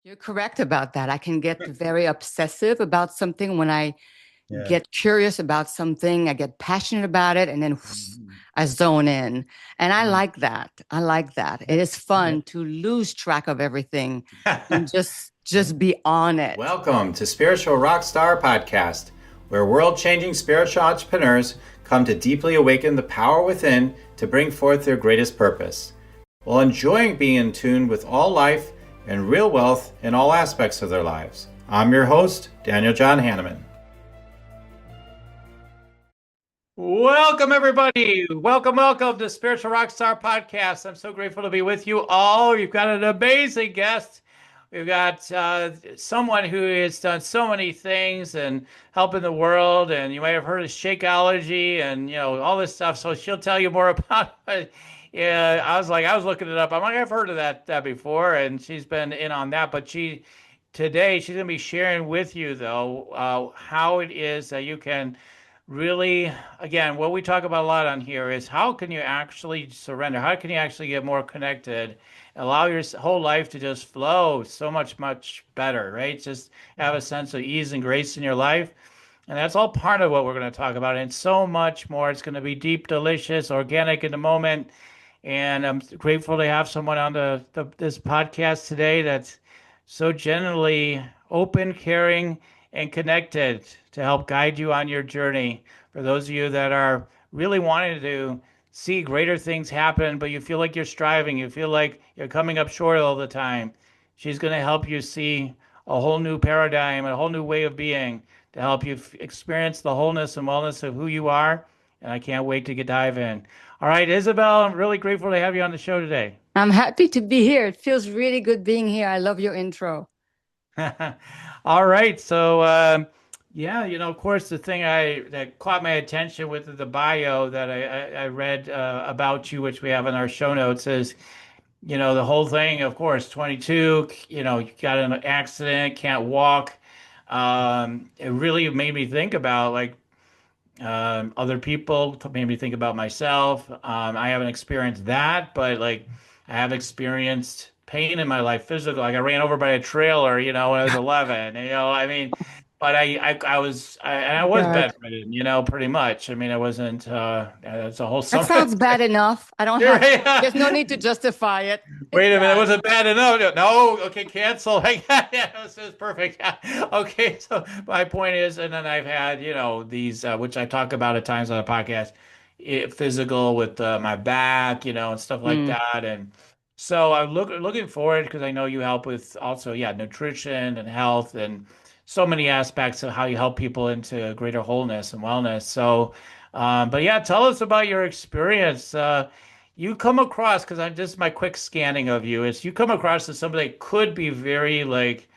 You're correct about that. I can get very obsessive about something when I Yeah. get curious about something, I get passionate about it, and then Mhm. I zone in. And I Mhm. like that. I like that. It Yep. is fun to lose track of everything and Yep. just be on it. Welcome to Spiritual Rockstar Podcast, where world-changing spiritual entrepreneurs come to deeply awaken the power within to bring forth their greatest purpose, while enjoying being in tune with all life and real wealth in all aspects of their lives. I'm your host, Daniel John Hanneman. Welcome, everybody. Welcome to Spiritual Rockstar Podcast. I'm so grateful to be with you all. You've got an amazing guest. We've got someone who has done so many things and helping the world. And you might have heard of Shakeology and all this stuff. So she'll tell you more about it. Yeah, I was looking it up. I'm like, I've heard of that before, and she's been in on that. But today she's going to be sharing with you though how it is that you can really, again, what we talk about a lot on here is how can you actually surrender? How can you actually get more connected? Allow your whole life to just flow so much better, right? Just have a sense of ease and grace in your life. And that's all part of what we're going to talk about, and so much more. It's going to be deep, delicious, organic in the moment. And I'm grateful to have someone on this podcast today that's so generally open, caring, and connected to help guide you on your journey. For those of you that are really wanting to see greater things happen, but you feel like you're striving, you feel like you're coming up short all the time, she's going to help you see a whole new paradigm, a whole new way of being to help you experience the wholeness and wellness of who you are. And I can't wait to dive in. All right, Isabelle, I'm really grateful to have you on the show today. I'm happy to be here. It feels really good being here. I love your intro. All right, so yeah, of course, the thing that caught my attention with the bio that I read about you, which we have in our show notes, is the whole thing. Of course, 22. You got in an accident, can't walk. It really made me think about like other people, made me think about myself. I haven't experienced that, but like I have experienced pain in my life, physical. Like I ran over by a trailer, when I was 11. I mean, but I was God. bedridden, pretty much. I mean, I wasn't. It's a whole That summer. sounds bad enough. I don't You're have, right. there's no need to justify it. It's Wait a minute, it bad. wasn't bad enough. No, okay, cancel. Yeah, this is perfect. Okay, so my point is, and then I've had, these, which I talk about at times on the podcast, physical with my back, and stuff like Mm. that. And so I'm looking forward because I know you help with also, yeah, nutrition and health and so many aspects of how you help people into greater wholeness and wellness. So, but yeah, tell us about your experience. You come across, because I'm just my quick scanning of you, is you come across as somebody that could be very like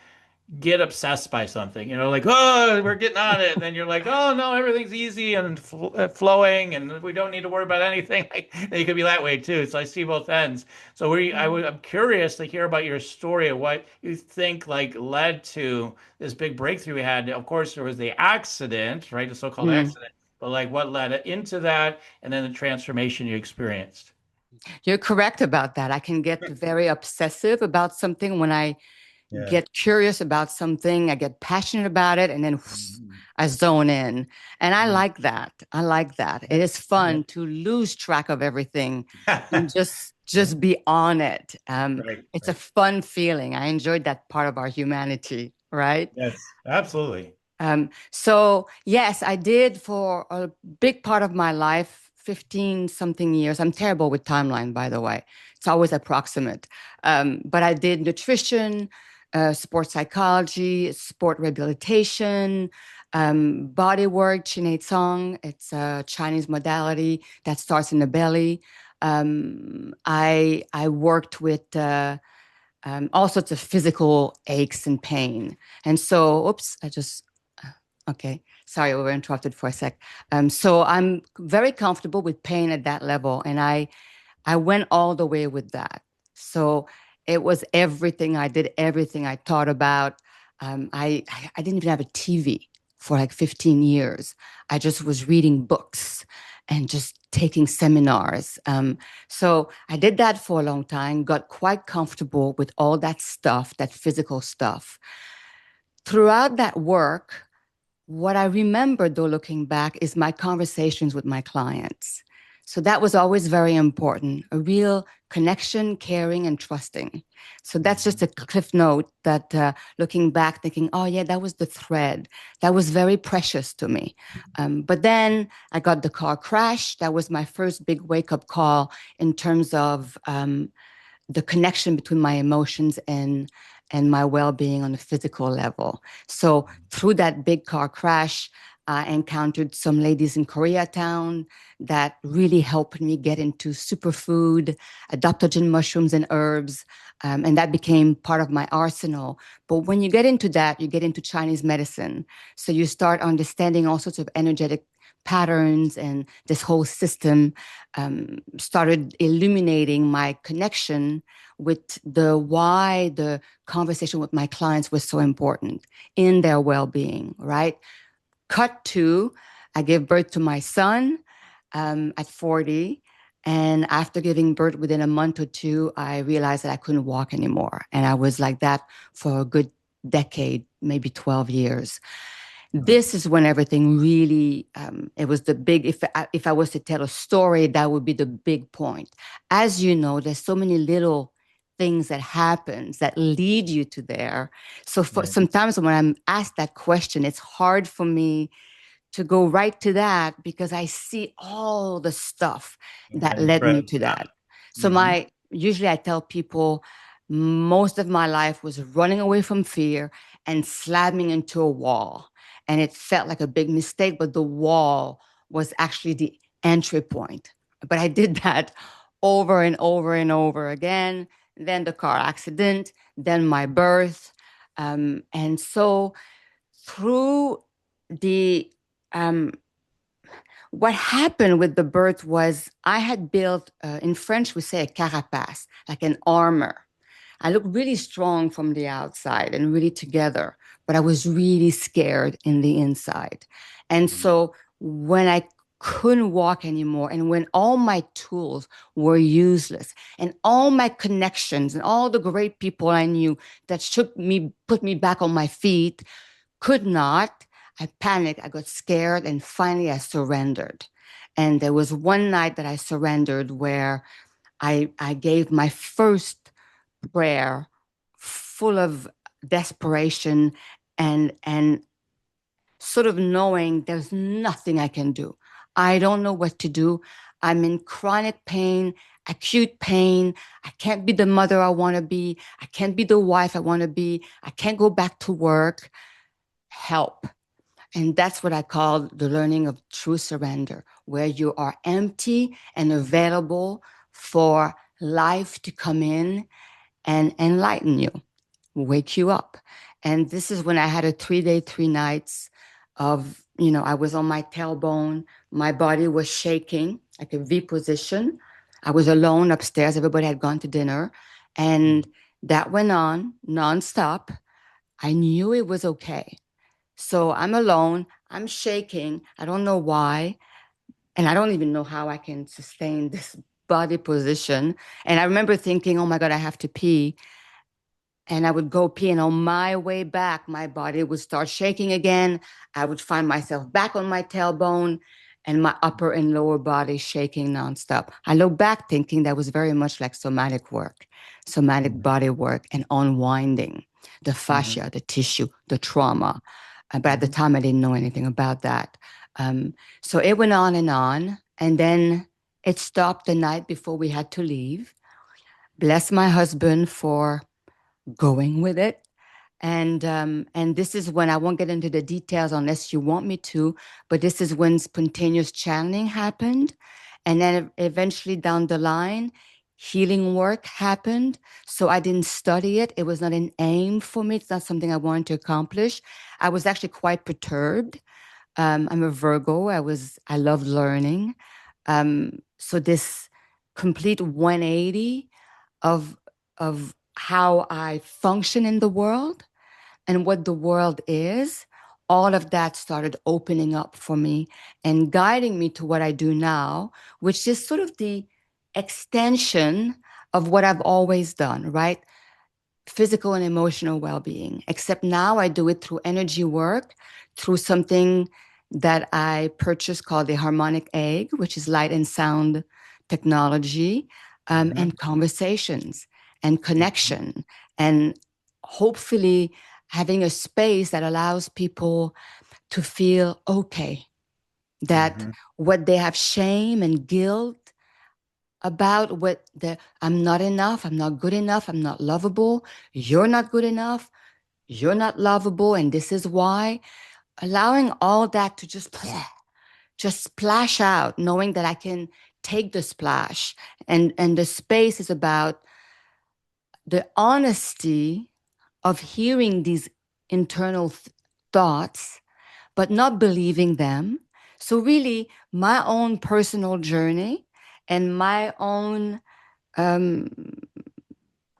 get obsessed by something, like, oh, we're getting on it. And then you're like, oh, no, everything's easy and flowing and we don't need to worry about anything. Like, you could be that way too. So I see both ends. So I'm curious to hear about your story of what you think like led to this big breakthrough we had. Of course, there was the accident, right? The so-called Mm. accident, but like what led into that and then the transformation you experienced. You're correct about that. I can get very obsessive about something when I Yeah. get curious about something, I get passionate about it, and then Mhm. I zone in. And I Mhm. like that. I like that. It Yep. is fun Yep. to lose track of everything and just be on it. Right, It's a right. fun feeling. I enjoyed that part of our humanity, right? Yes, absolutely. So yes, I did for a big part of my life, 15 something years. I'm terrible with timeline, by the way. It's always approximate. But I did nutrition, sports psychology, sport rehabilitation, body work, Chinese Song. It's a Chinese modality that starts in the belly. I worked with all sorts of physical aches and pain. And so, oops, okay, sorry, we were interrupted for a sec. So I'm very comfortable with pain at that level, and I went all the way with that. So it was everything I did, everything I thought about. I didn't even have a TV for like 15 years. I just was reading books and just taking seminars. So I did that for a long time, got quite comfortable with all that stuff, that physical stuff. Throughout that work, what I remember, though, looking back, is my conversations with my clients. So that was always very important, a real connection, caring, and trusting. So that's just a cliff note that looking back, thinking, oh, yeah, that was the thread. That was very precious to me. But then I got the car crash. That was my first big wake up call in terms of the connection between my emotions and my well-being on a physical level. So through that big car crash, I encountered some ladies in Koreatown that really helped me get into superfood, adaptogen mushrooms and herbs, and that became part of my arsenal. But when you get into that, you get into Chinese medicine. So you start understanding all sorts of energetic patterns, and this whole system started illuminating my connection with the why the conversation with my clients was so important in their well-being, right? Cut to, I gave birth to my son at 40. And after giving birth, within a month or two, I realized that I couldn't walk anymore. And I was like that for a good decade, maybe 12 years. This is when everything really, it was the big, if I was to tell a story, that would be the big point. As you know, there's so many little things that happens that lead you to there. So for Right. sometimes when I'm asked that question, it's hard for me to go right to that because I see all the stuff that Many led me threads. to Yeah. that. So Hmm. usually I tell people most of my life was running away from fear and slamming into a wall. And it felt like a big mistake, but the wall was actually the entry point. But I did that over and over and over again. Then the car accident, then my birth. And so through the um, what happened with the birth was I had built, in French, we say a carapace, like an armor. I looked really strong from the outside and really together, but I was really scared in the inside. And so when I couldn't walk anymore, and when all my tools were useless, and all my connections and all the great people I knew that should me, put me back on my feet, could not. I panicked, I got scared, and finally I surrendered. And there was one night that I surrendered where I gave my first prayer full of desperation and sort of knowing there's nothing I can do. I don't know what to do. I'm in chronic pain, acute pain. I can't be the mother I want to be. I can't be the wife I want to be. I can't go back to work. Help. And that's what I call the learning of true surrender, where you are empty and available for life to come in and enlighten you, wake you up. And this is when I had a 3 day, 3 nights of, I was on my tailbone. My body was shaking, like a V position. I was alone upstairs. Everybody had gone to dinner. And that went on nonstop. I knew it was okay. So I'm alone. I'm shaking. I don't know why. And I don't even know how I can sustain this body position. And I remember thinking, oh my God, I have to pee. And I would go pee. And on my way back, my body would start shaking again. I would find myself back on my tailbone and my upper and lower body shaking nonstop. I look back thinking that was very much like somatic work, somatic body work and unwinding the Hmm. fascia, the tissue, the trauma. But at the Hmm. time, I didn't know anything about that. Um, so it went on and on. And then it stopped the night before we had to leave. Bless my husband for going with it. And this is when I won't get into the details unless you want me to, but this is when spontaneous channeling happened. And then eventually down the line, healing work happened. So I didn't study it. It was not an aim for me. It's not something I wanted to accomplish. I was actually quite perturbed. I'm a Virgo. I love learning. So this complete 180 of how I function in the world and what the world is all of that started opening up for me and guiding me to what I do now, which is sort of the extension of what I've always done, right? Physical and emotional well-being, except now I do it through energy work, through something that I purchased called the harmonic egg, which is light and sound technology, Hmm. and conversations and Hmm. connection, and hopefully having a space that allows people to feel okay, that Hmm. what they have shame and guilt about, what the I'm not enough, I'm not good enough, I'm not lovable, you're not good enough, you're not lovable, and this is why. Allowing all that to just splash out, knowing that I can take the splash, and the space is about the honesty of hearing these internal thoughts, but not believing them. So really, my own personal journey and my own um,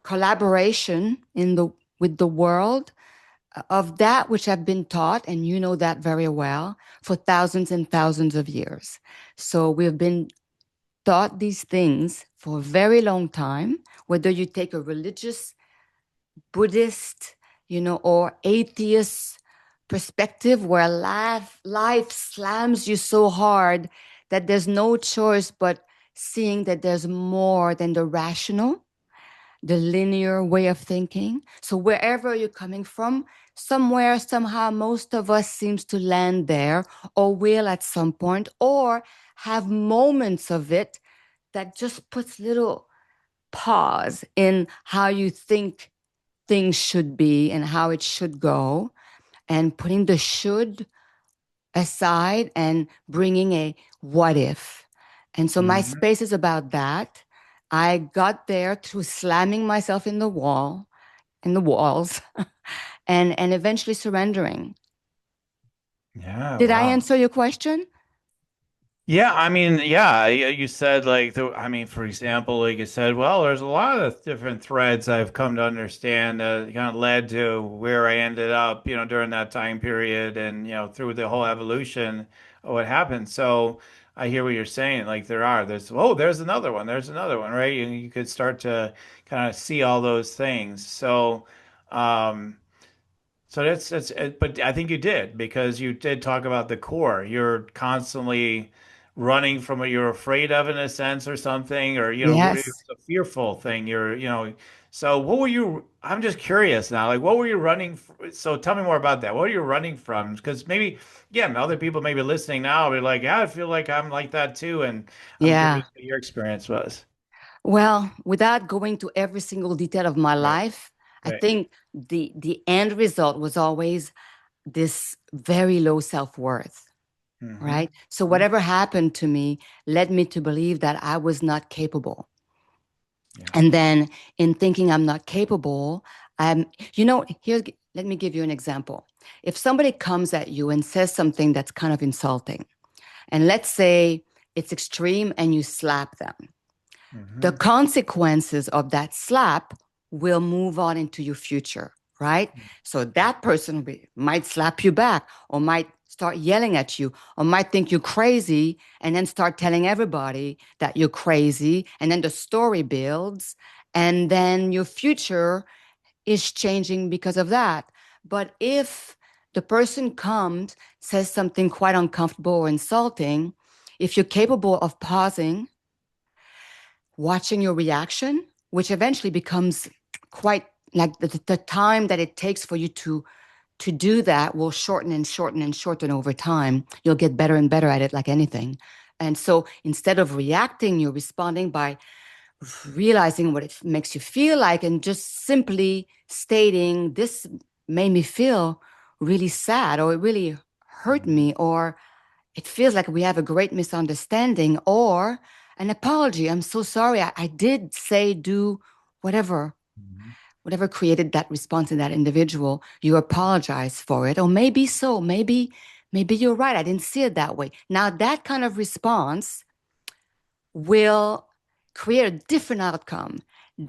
collaboration in the with the world of that which I've been taught, and you know that very well, for thousands and thousands of years. So we've been taught these things for a very long time, whether you take a religious, Buddhist, or atheist perspective, where life slams you so hard that there's no choice but seeing that there's more than the rational, the linear way of thinking. So wherever you're coming from, somewhere, somehow, most of us seems to land there, or will at some point, or have moments of it that just puts little pause in how you think things should be and how it should go, and putting the should aside and bringing a what if. And so my Hmm. space is about that. I got there through slamming myself in the walls, and eventually surrendering. Yeah, Did I wow. answer your question? Yeah, I mean, yeah, you said like I mean, for example, like you said, well, there's a lot of different threads I've come to understand that kind of led to where I ended up, during that time period and, through the whole evolution of what happened. So I hear what you're saying. Like there's another one, right? And you could start to kind of see all those things. Um, so but I think you did because you did talk about the core. You're constantly running from what you're afraid of in a sense or something, or, Yes. it's a fearful thing. So what were you, I'm just curious now, like what were you so tell me more about that. What are you running from? Because maybe, yeah, other people maybe listening now be like, yeah, I feel like I'm like that too. And I'm curious Yeah. what your experience was. Well, without going to every single detail of my Right. life, I Right. think the end result was always this very low self-worth, Mm-hmm. right? So whatever happened to me led me to believe that I was not capable. Yeah. And then in thinking I'm not capable, here, let me give you an example. If somebody comes at you and says something that's kind of insulting, and let's say it's extreme and you slap them, the Mm-hmm. consequences of that slap will move on into your future, right? So that person might slap you back, or might start yelling at you, or might think you're crazy and then start telling everybody that you're crazy. And then the story builds, and then your future is changing because of that. But if the person comes, says something quite uncomfortable or insulting, if you're capable of pausing, watching your reaction, which eventually becomes quite like the time that it takes for you to do that will shorten and shorten and shorten over time. You'll get better and better at it, like anything. And so instead of reacting, you're responding by realizing what it makes you feel like, and just simply stating, this made me feel really sad, or it really hurt me, or it feels like we have a great misunderstanding, or an apology. I'm so sorry. I did say, do whatever, Mm-hmm. whatever created that response in that individual. You apologize for it. Or maybe so, maybe you're right. I didn't see it that way. Now that kind of response will create a different outcome.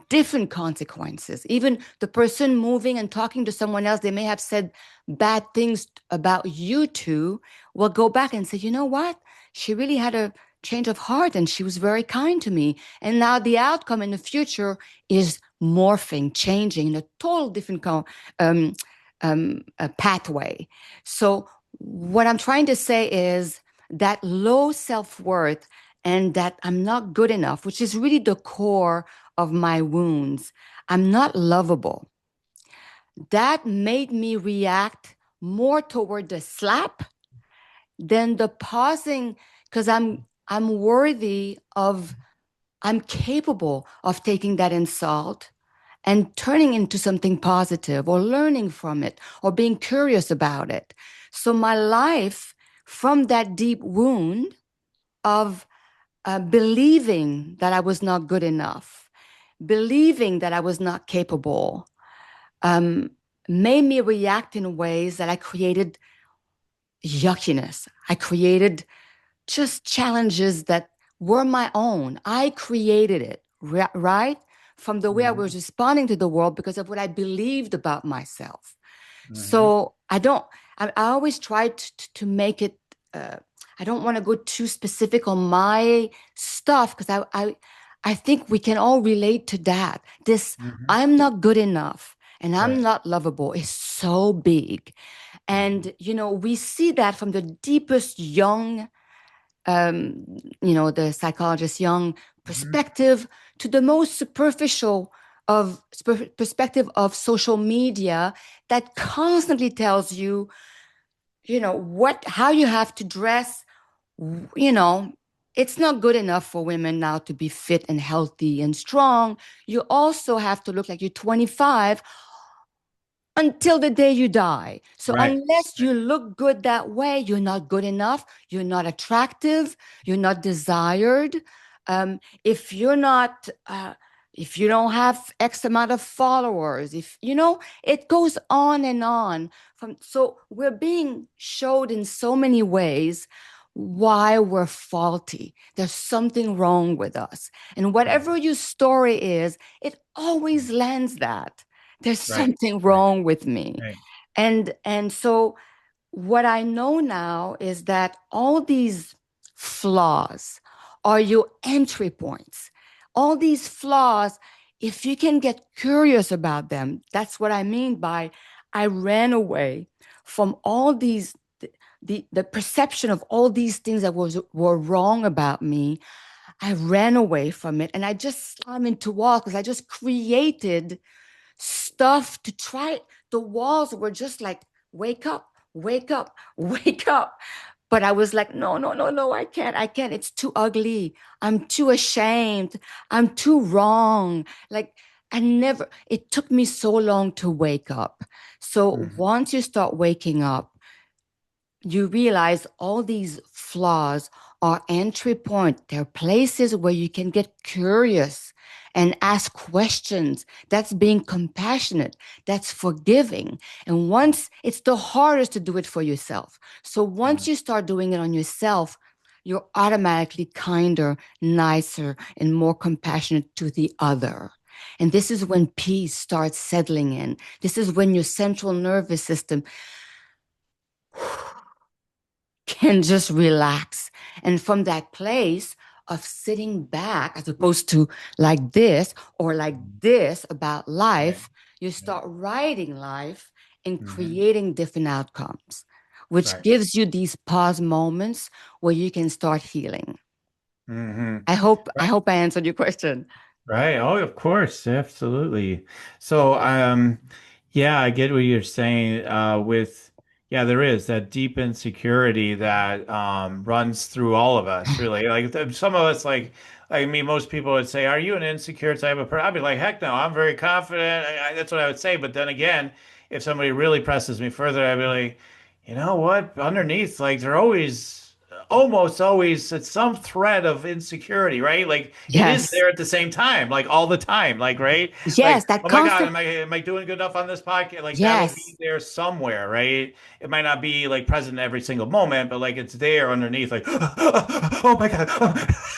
different consequences. Even the person moving and talking to someone else, they may have said bad things about you too, will go back and say, you know what? She really had a change of heart and she was very kind to me. And now the outcome in the future is morphing, changing in a total different um, pathway. So, what I'm trying to say is that low self worth and that I'm not good enough, which is really the core of my wounds. I'm not lovable. That made me react more toward the slap than the pausing because I'm worthy of I'm capable of taking that insult and turning into something positive or learning from it or being curious about it. So my life from that deep wound of believing that I was not good enough, believing that I was not capable, um, made me react in ways that I created yuckiness. I created just challenges that were my own. I created it, right? From the way I was Hmm. responding to the world because of what I believed about myself. Hmm. So I always try to make it, uh, I don't want to go too specific on my stuff because I think we can all relate to that. This, Hmm. I'm not good enough and I'm Right. not lovable is so big. Hmm. And, we see that from the deepest young um, the psychologist Young Hmm. perspective to the most superficial of perspective of social media that constantly tells you, how you have to dress, you know, it's not good enough for women now to be fit and healthy and strong. You also have to look like you're 25 until the day you die. So Right. unless you look good that way, you're not good enough. You're not attractive. You're not desired. If you're not, if you don't have X amount of followers, if it goes on and on. So we're being showed in so many ways why we're faulty. There's something wrong with us, and whatever Hmm. your story is, it always lands that there's Right. something Right. wrong with me. Right. And so what I know now is that all these flaws are your entry points. All these flaws, if you can get curious about them, that's what I mean by I ran away from all these the perception of all these things that were wrong about me. I ran away from it and I just slammed into walls because I just created stuff to try. The walls were just like, wake up, wake up, wake up. But I was like, no, no, no, no, I can't. I can't. It's too ugly. I'm too ashamed. I'm too wrong. Like, it took me so long to wake up. So Hmm. once you start waking up, you realize all these flaws are entry point. They're places where you can get curious and ask questions. That's being compassionate. That's forgiving. And once it's the hardest to do it for yourself. So once you start doing it on yourself, you're automatically kinder, nicer, and more compassionate to the other. And this is when peace starts settling in. This is when your central nervous system can just relax. And from that place of sitting back, as opposed to like this or like Hmm. this about Right. life, you Right. start writing life and Hmm. creating different outcomes, which Right. gives you these pause moments where you can start healing. Hmm. I hope I answered your question. Right. Oh, of course. Absolutely. So, yeah, I get what you're saying. Yeah, there is that deep insecurity that runs through all of us, really. Like some of us, like me, most people would say, "Are you an insecure type of person?" I'd be like, "Heck no, I'm very confident." That's what I would say. But then again, if somebody really presses me further, I'd be like, "You know what? Underneath, like they're always almost always it's some thread of insecurity, right? Like it is Yes. there at the same time, like all the time, like right? Yes, Like, that oh my God, constant. am I doing good enough on this podcast? Like that'll be Yes. there somewhere, right? It might not be like present every single moment, but like it's there underneath, like oh my God,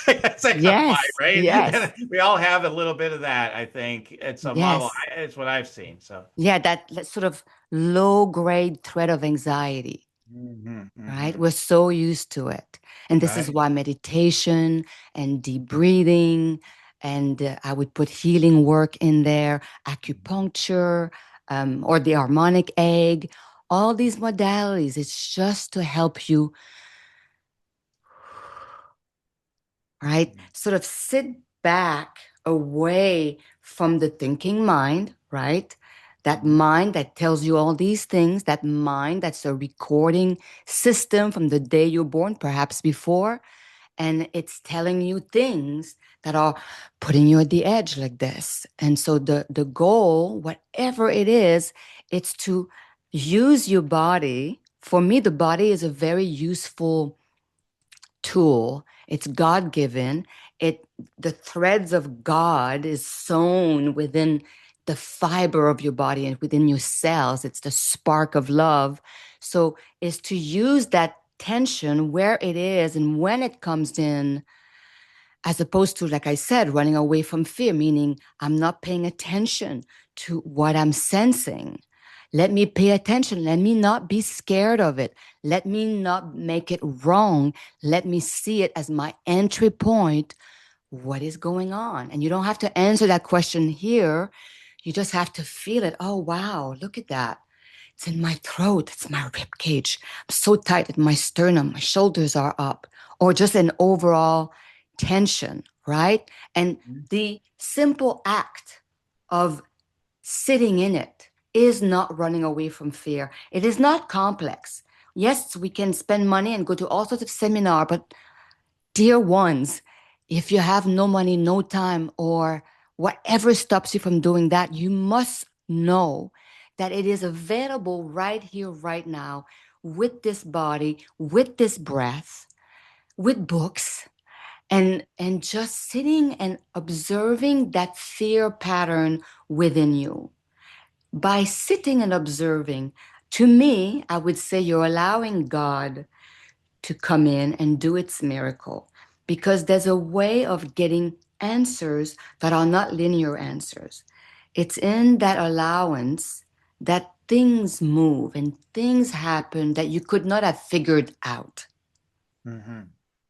it's like a vibe, Yes. right? Yes. And we all have a little bit of that, I think, at some level. Yes. It's what I've seen. So. Yeah, that sort of low grade threat of anxiety, Hmm, right? hmm. We're so used to it. And this is Right. why meditation and deep breathing, and I would put healing work in there, acupuncture, or the harmonic egg, all these modalities. It's just to help you, right? Sort of sit back away from the thinking mind, right? That Mhm. mind that tells you all these things, that mind that's a recording system from the day you're born, perhaps before, and it's telling you things that are putting you at the edge like this. And so the goal, whatever it is, it's to use your body. For me, the body is a very useful tool. It's God given. It the threads of God is sewn within the fiber of your body and within your cells. It's the spark of love. So is to use that tension where it is and when it comes in, as opposed to, like I said, running away from fear, meaning I'm not paying attention to what I'm sensing. Let me pay attention. Let me not be scared of it. Let me not make it wrong. Let me see it as my entry point. What is going on? And you don't have to answer that question here. You just have to feel it. Oh, wow, look at that. It's in my throat. It's my rib cage. I'm so tight at my sternum. My shoulders are up. Or just an overall tension, right? And the simple act of sitting in it is not running away from fear. It is not complex. Yes, we can spend money and go to all sorts of seminar, but dear ones, if you have no money, no time, or whatever stops you from doing that, you must know that it is available right here, right now, with this body, with this breath, with books, and just sitting and observing that fear pattern within you. By sitting and observing, to me, I would say you're allowing God to come in and do its miracle, because there's a way of getting answers that are not linear answers. It's in that allowance that things move and things happen that you could not have figured out. Hmm.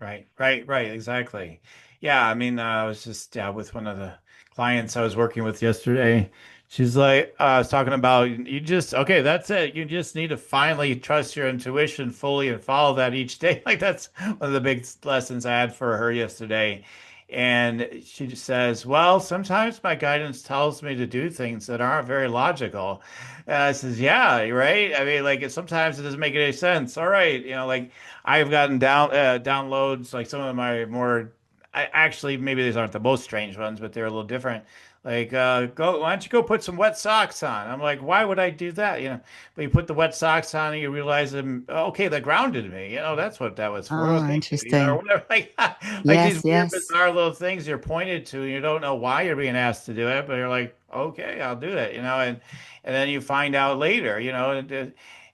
Right, right, right, exactly. Yeah, I mean, I was just with one of the clients I was working with yesterday. She's like, I was talking about you just okay, that's it. You just need to finally trust your intuition fully and follow that each day. Like that's one of the big lessons I had for her yesterday. And she just says, "Well, sometimes my guidance tells me to do things that aren't very logical." And I says, "Yeah, you're right. I mean, like sometimes it doesn't make any sense. All right, like." I've gotten downloads like some of my more actually maybe these aren't the most strange ones, but they're a little different. Like go why don't you go put some wet socks on? I'm like, why would I do that? But you put the wet socks on and you realize okay, that grounded me. That's what that was for. Oh, Oh, thank you. Or interesting. whatever. Like these Yes, weird, yes. bizarre little things you're pointed to, and you don't know why you're being asked to do it, but you're like, okay, I'll do it. And then you find out later.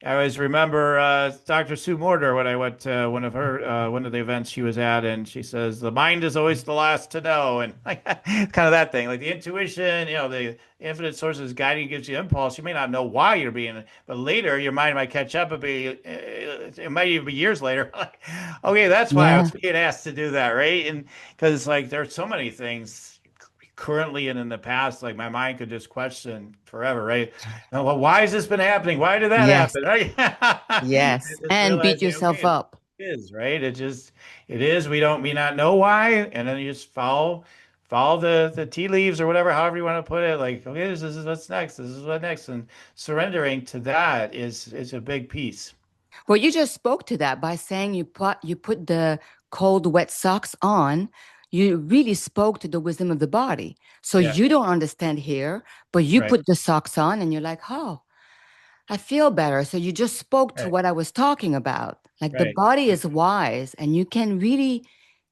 I always remember Dr. Sue Morter when I went to one of the events she was at, and she says the mind is always the last to know, and like kind of that thing, like the intuition, the infinite sources guiding gives you impulse. You may not know why you're being, but later your mind might catch up and it might even be years later. Like, okay, that's why I was Yeah, being asked to do that, right? And because like there's so many things currently and in the past, like my mind could just question forever, right? Well, why has this been happening? Why did that yes, happen? Right? yes. And just And beat realizing, okay, yourself up. it is, right? It is. We not know why, and then you just follow the tea leaves or whatever, however you want to put it. Like, okay, this is what's next. This is what next, and surrendering to that is a big piece. Well, you just spoke to that by saying you put the cold, wet socks on. You really spoke to the wisdom of the body. So Yeah, you don't understand here, but you right, put the socks on and you're like, oh, I feel better. So you just spoke to right. what I was talking about. Like the Right. body is wise and you can really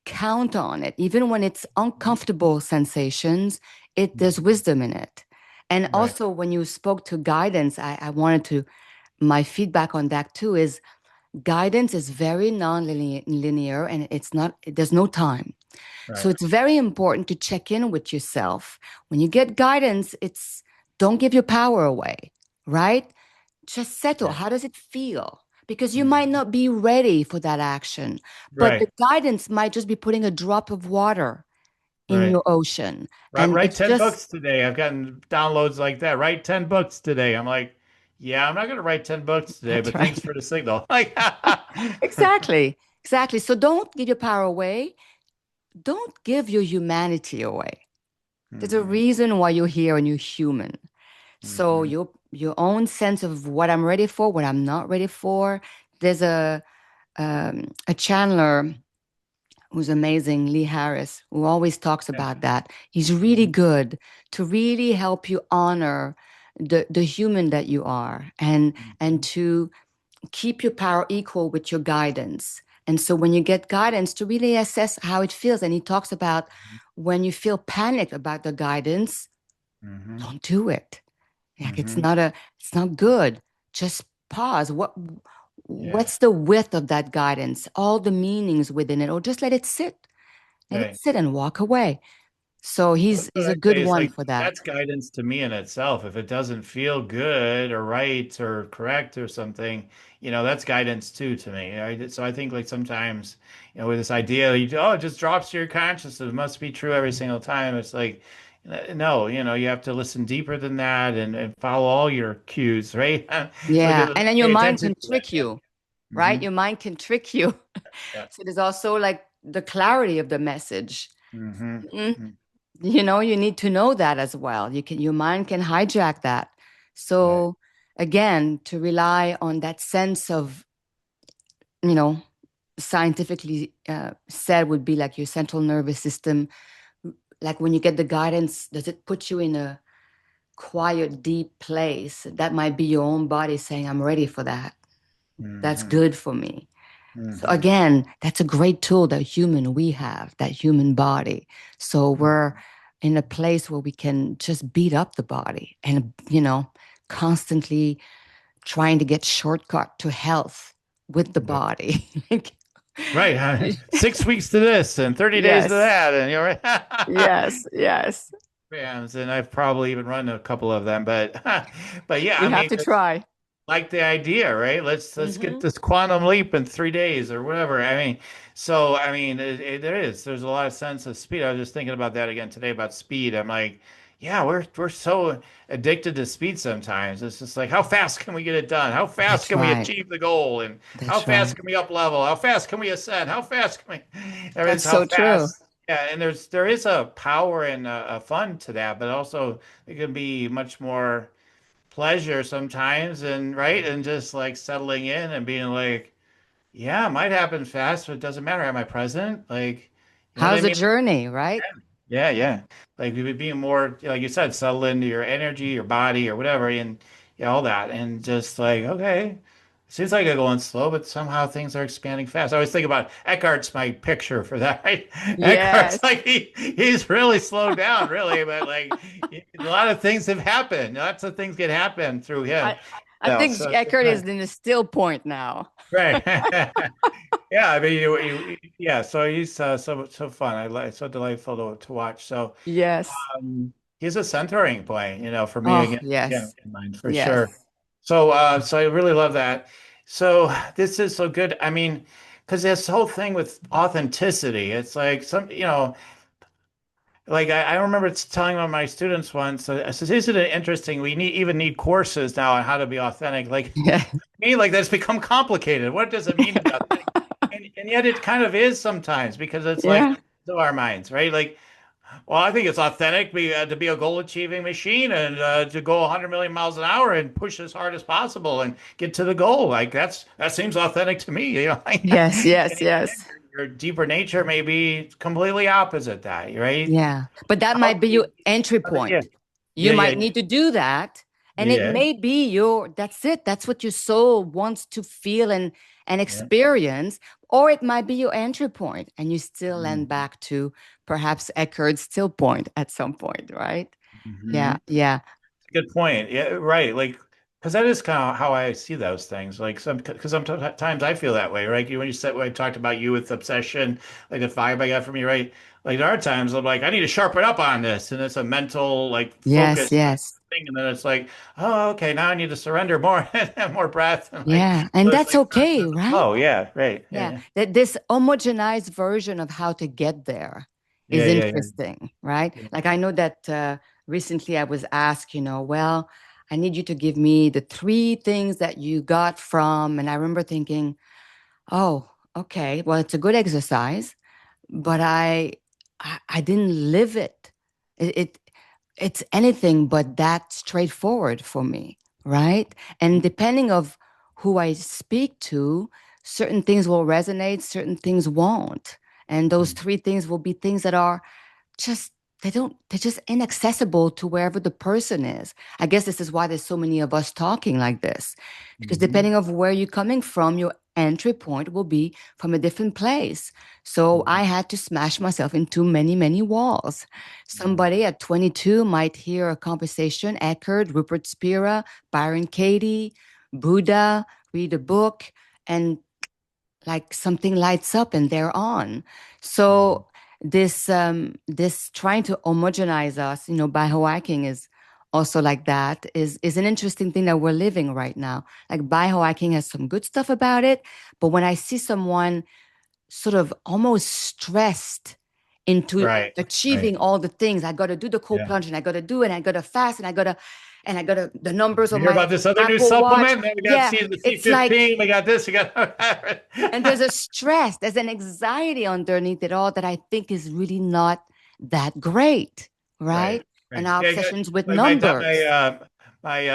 count on it. Even when it's uncomfortable sensations, there's Mhm. wisdom in it. And Right. also when you spoke to guidance, I wanted to, my feedback on that too is guidance is very non-linear and it's not, there's no time. So Right. it's very important to check in with yourself. When you get guidance, it's don't give your power away, right? Just settle. Yeah. How does it feel? Because you might Mhm. not be ready for that action, but the Right. guidance might just be putting a drop of water in Right. your ocean. Write, And write it's 10 just, books today. I've gotten downloads like that. Write 10 books today. I'm like, yeah, I'm not going to write 10 books today, that's but thanks right. for the signal. Like, Exactly. Exactly. So don't give your power away. Don't give your humanity away. There's a hmm reason why you're here and you're human. So hmm your own sense of what I'm ready for, what I'm not ready for. There's a channeler who's amazing, Lee Harris, who always talks Yeah. about that. He's really hmm good to really help you honor the human that you are and hmm to keep your power equal with your guidance. And so when you get guidance to really assess how it feels, and he talks about when you feel panic about the guidance, hmm don't do it. Like hmm it's not good. Just pause. Yeah. What's the width of that guidance? All the meanings within it, or just let it sit. Let it Right. sit and walk away. So That's he's what a I'd good say is one like for that. that's guidance to me in itself. If it doesn't feel good or right or correct or something, that's guidance too to me. So I think like sometimes, with this idea, it just drops to your consciousness. It must be true every single time. It's like, no, you have to listen deeper than that and follow all your cues, right? So Yeah. just And then your pay mind attention can to that. trick Yeah. you, right? hmm Your mind can trick you. Yeah. So there's also like the clarity of the message. hmm Mm, you need to know that as well. Your mind can hijack that. Right. So again, to rely on that sense of, you know, scientifically said would be like your central nervous system. Like when you get the guidance, does it put you in a quiet, deep place? That might be your own body saying, I'm ready for that. That's hmm good for me. So hmm again, that's a great tool that we have, that human body. So we're in a place where we can just beat up the body and, constantly trying to get shortcut to health with the body. Like, Right. Huh? 6 weeks to this and 30 days to yes, that. And you're right. yes, yes. Programs, and I've probably even run a couple of them, but but yeah, I You have mean, to it's try. like the idea, right? Let's get Hmm. this quantum leap in 3 days or whatever. I mean, so I mean, there's a lot of sense of speed. I was just thinking about that again today about speed. I'm like, yeah, we're so addicted to speed sometimes. It's just like, how fast can we get it done? How fast That's can we right. achieve the goal? And how That's fast right. can we up level? How fast can we ascend? How fast can we? That's Everything's how so true. fast. Yeah, and there is a power and a fun to that, but also it can be much more pleasure sometimes and right and just like settling in and being like, yeah, it might happen fast, but it doesn't matter. Am I present? Like, you know what I How's the mean? journey, right? Yeah, yeah. Like being more, like you said, settle into your energy, your body, or whatever, and all that, and just like, okay, seems like I'm going slow, but somehow things are expanding fast. I always think about Eckhart's my picture for that, right? Eckhart's Yes. like he's really slowed down, really, but like a lot of things have happened. Lots of things can happen through him. I think So Eckert is in a still point now. right. Yeah, I mean, yeah. So he's so fun. I like so delightful to watch. So Yes. he's a centering point, for me Oh, again, yes. in mind for sure. Yes. So I really love that. So this is so good. I mean, because this whole thing with authenticity, it's like like I remember telling one of my students once, I said, "Isn't it interesting? We need courses now on how to be authentic." Like Yeah. me, like that's become complicated. What does it mean to be authentic? And yet it kind of is sometimes because it's like Yeah. to our minds, right? Like, well, I think it's authentic to be a goal achieving machine and to go 100 million miles an hour and push as hard as possible and get to the goal. Like that seems authentic to me. Yes. Yes. And Yes. your deeper nature may be completely opposite that, right? Yeah. But that How might do be your we, entry yeah, point. You yeah, yeah, might need to do that. And it Yeah. may be that's it. That's what your soul wants to feel and Yeah. experience. Or it might be your entry point and you still land Mm-hmm. back to perhaps Eckerd's still point at some point, right? Mm-hmm. Yeah, yeah. Good point. Yeah, right. Like, because that is kind of how I see those things. Like because sometimes I feel that way, right? When you said when I talked about you with obsession, like the vibe I got from you, right? Like there are times I'm like, I need to sharpen up on this, and it's a mental like Yes, focus yes. thing, and then it's like, oh, okay, now I need to surrender more and have more breath, and like, Yeah. And so it's that's like okay, constant right? flow. Yeah, right. Yeah, Yeah, that this homogenized version of how to get there is yeah, yeah, yeah, interesting, right? yeah. Like I know that recently I was asked, well, I need you to give me the three things that you got from, and I remember thinking, oh, okay, well, it's a good exercise, but I didn't live it. It it's anything but that straightforward for me, right? And depending of who I speak to, certain things will resonate, certain things won't. And those Mm-hmm. three things will be things that are just they're just inaccessible to wherever the person is. I guess this is why there's so many of us talking like this, because Mm-hmm. depending of where you're coming from, your entry point will be from a different place. So I had to smash myself into many walls. Mm-hmm. Somebody at 22 might hear a conversation, Eckerd, Rupert Spira, Byron Katie, Buddha, read a book, and like something lights up and they're on. Mm-hmm. So this trying to homogenize us, biohacking is also like that, is an interesting thing that we're living right now. Like biohacking has some good stuff about it, but when I see someone sort of almost stressed into Right, right. achieving all the things, I got to do the cold Yeah. plunge and I got to do it and I got to fast and I got to the numbers You on hear my about this other new Apple Watch. supplement? Then we got Yeah, the it's like C15. We got this. We got and there's a stress, there's an anxiety underneath it all that I think is really not that great, right, right? And right. our Yeah, obsessions with like my numbers.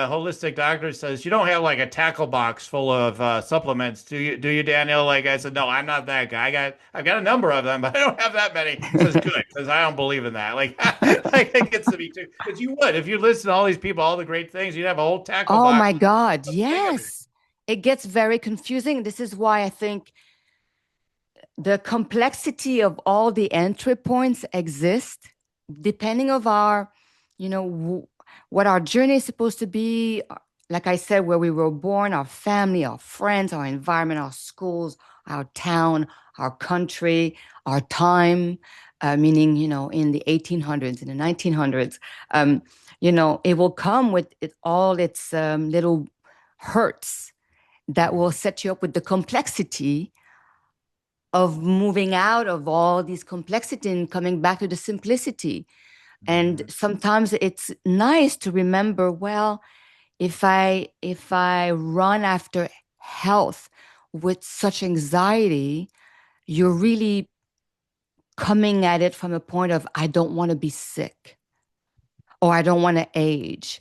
holistic doctor says, you don't have like a tackle box full of supplements, do you? Do you, Daniel? Like I said, no, I'm not that guy. I've got a number of them, but I don't have that many. He says, good, because I don't believe in that. Like, like it gets to be too. Because you would, if you listen to all these people, all the great things, you'd have a whole tackle Oh box my God, of everything. yes. It gets very confusing. This is why I think the complexity of all the entry points exist depending of our what our journey is supposed to be, like I said, where we were born, our family, our friends, our environment, our schools, our town, our country, our time, meaning in the 1800s, in the 1900s. It will come with all its little hurts that will set you up with the complexity of moving out of all these complexity and coming back to the simplicity. And Mhm. sometimes it's nice to remember, well, if I run after health with such anxiety, you're really coming at it from a point of I don't want to be sick or I don't want to age.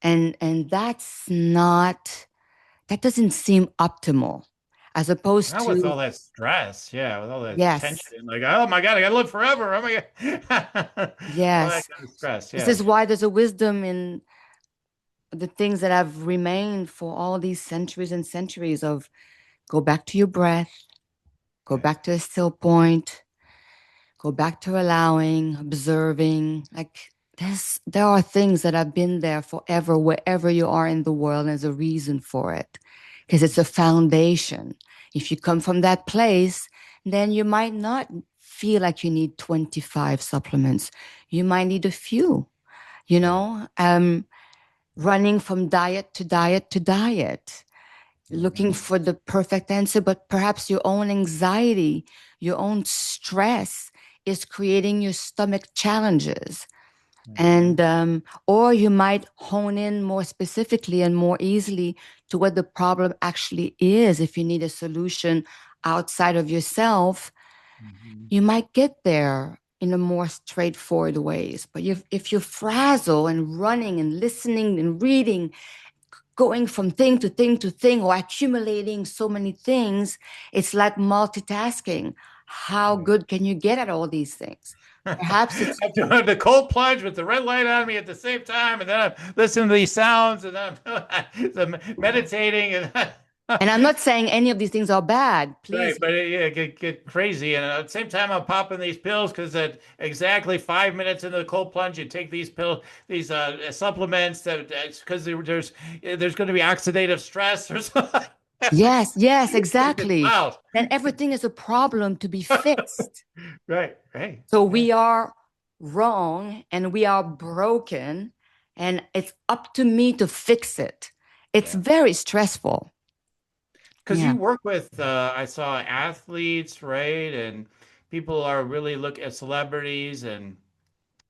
And that doesn't seem optimal as opposed Not with to all that stress, yeah, with all that yes, tension, like, oh my God, I gotta live forever. Oh my God. All that yes. kind of stress, This yeah. is why there's a wisdom in the things that have remained for all these centuries and centuries of go back to your breath, go Right. back to a still point, go back to allowing, observing. Like there are things that have been there forever, wherever you are in the world, and there's a reason for it. Because it's a foundation. If you come from that place, then you might not feel like you need 25 supplements. You might need a few, you Right. know? Running from diet to diet to diet, looking Hmm. for the perfect answer, but perhaps your own anxiety, your own stress is creating your stomach challenges. Hmm. And, or you might hone in more specifically and more easily to what the problem actually is. If you need a solution outside of yourself, Hmm. you might get there in a more straightforward ways. But if you're frazzled and running and listening and reading, going from thing to thing to thing or accumulating so many things, it's like multitasking. How Right. good can you get at all these things? Perhaps it's, I'm doing the cold plunge with the red light on me at the same time, and then I'm listening to these sounds, and then I'm meditating, and and I'm not saying any of these things are bad. right, Please. but yeah, get crazy, and at the same time, I'm popping these pills because at exactly 5 minutes into the cold plunge, you take these pill, these supplements that because there's going to be oxidative stress or something. Yes, yes, It's exactly. wild. Then everything is a problem to be fixed. Right, right, So yeah, we are wrong and we are broken, and it's up to me to fix it. It's yeah. very stressful. Because Yeah. you work with, I saw athletes, right, and people are really look at celebrities and